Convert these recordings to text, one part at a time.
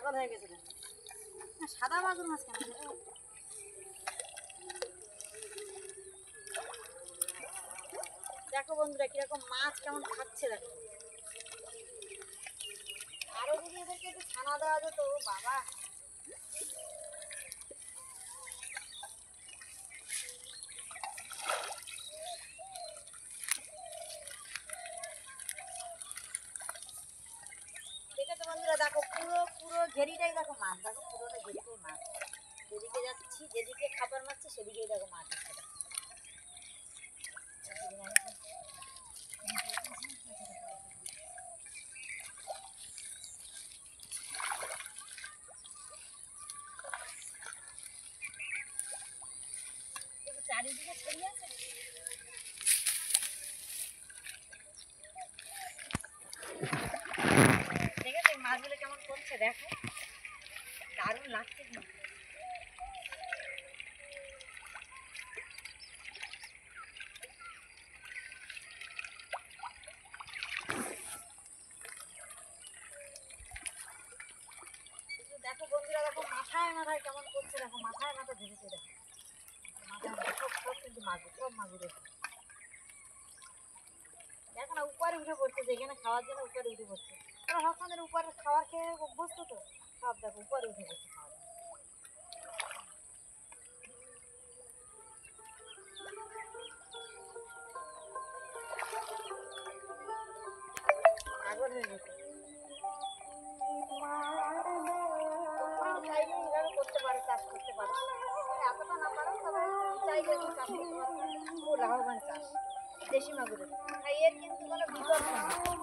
পাগল হয়ে গেছে সাদা মাগুর মাছ কেন দেখো বন্ধুরা কিরকম মাছ কেমন খাচ্ছে দেখো আরো যদি এদেরকে একটু ছানা দেওয়া যেত বাবা দেখেছো বন্ধুরা দেখো পুরো পুরো ঘেরিটাই দেখো মাছ দেখো পুরোটা ঘেরিটাই মাছ যেদিকে যাচ্ছি যেদিকে খাবার মারছে সেদিকেই দেখো মাছ চারিদিকে ছড়িয়ে আছে দেখেছো মাছগুলো কেমন করছে দেখো দারুণ লাগছে কিন্তু দেখো বন্ধুরা দেখো মাথায় মাথায় কেমন করছে দেখো মাথায় মাথা ধরেছে দেখো মাথায় সব কিন্তু মাগুর সব মাগুরের দেখো না উপরে উঠে পড়ছে যেখানে খাওয়ার জন্য উপরে উঠে পড়ছে ওরা সবসময় উপরে খাবার খেয়ে অভ্যস্ত তো সব দেখো উপরে উঠে পড়ছে খাওয়ার পাগল হয়ে গেছে করতে পারো চাষ করতে পারো এতটা না পারো তবে চাইলে চাষ করতে পারো খুব লাভবান চাষ দেশি মাগুরের এর কিন্তু কোনো বিকল্প নেই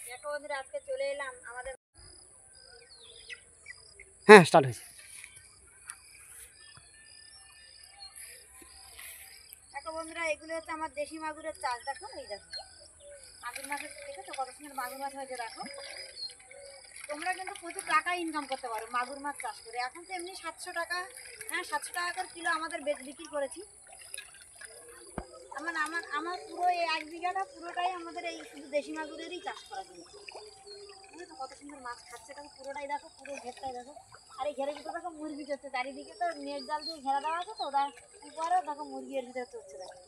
দেখো বন্ধুরা আজকে চলে এলাম আমাদের হ্যাঁ স্টার্ট হয়েছে দেখো বন্ধুরা এগুলো হচ্ছে আমার দেশি মাগুরের চাষ দেখো এই দেখো মাগুর মাছের দেখেছো কত সুন্দর মাগুর মাছ হয়েছে দেখো তোমরা কিন্তু প্রচুর টাকা ইনকাম করতে পারো মাগুর মাছ চাষ করে এখন তো এমনি 700 টাকা হ্যাঁ 700 টাকা করে কিলো আমাদের বিক্রি করেছি আমার পুরো এই 1 বিঘাটা পুরোটাই আমাদের এই শুধু দেশি মাগুরেরই চাষ করা কিন্তু তো কত সুন্দর মাছ খাচ্ছে দেখো পুরোটাই দেখো পুরো ঘেরটাই দেখো আর এই ঘেরের ভিতরে দেখো মুরগি চড়ছে চারিদিকে তো নেট জাল দিয়ে ঘেরা দেওয়া আছে তো ওরা উপরে দেখো মুরগি এর ভিতরে চড়ছে দেখো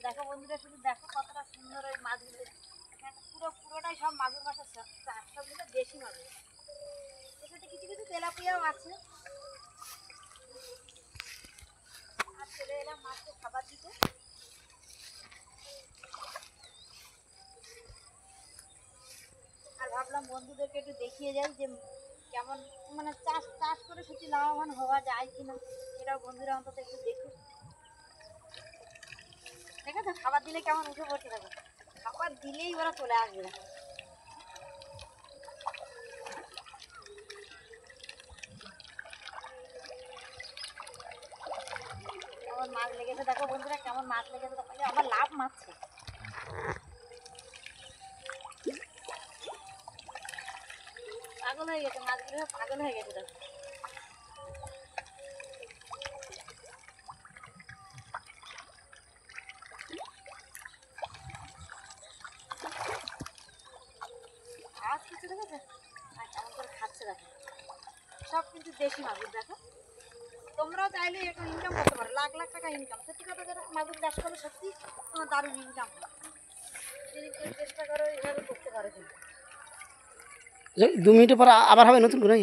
দেখো বন্ধুরা শুধু দেখো কতটা সুন্দর ওই মাছগুলো পুরোটাই সব মাগুর মাছের চাষ সবগুলো দেশি মাগুর এর সাথে কিছু কিছু তেলাপিয়াও আছে আর চলে এলাম মাছকে খাবার দিতে আর ভাবলাম বন্ধুদেরকে একটু দেখিয়ে যাই যে কেমন মানে চাষ করে সত্যি লাভবান হওয়া যায় কিনা এটাও বন্ধুরা অন্তত একটু দেখুন দেখেছো খাবার দিলে কেমন উঠে পড়তে থাকে খাবার দিলেই ওরা চলে আসবে কেমন মাছ লেগেছে দেখো বন্ধুরা কেমন মাছ লেগেছে দেখো আবার লাভ মারছে পাগল হয়ে গেছে মাছগুলো পাগল হয়ে গেছে দেখো আজ কিছু দেখেছে আর কেমন করে খাচ্ছে দেখো সব কিন্তু দেশি মাগুর দেখো তোমরাও চাইলে একটা ইনকাম করতে পারো লাখ লাখ টাকা ইনকাম সত্যি কথা যারা মাগুর চাষ করলে সত্যি তোমার দারুণ ইনকাম যদি চেষ্টা করো এইভাবে করতে পারো কিন্তু 2 মিনিট পর আবার হবে নতুন করে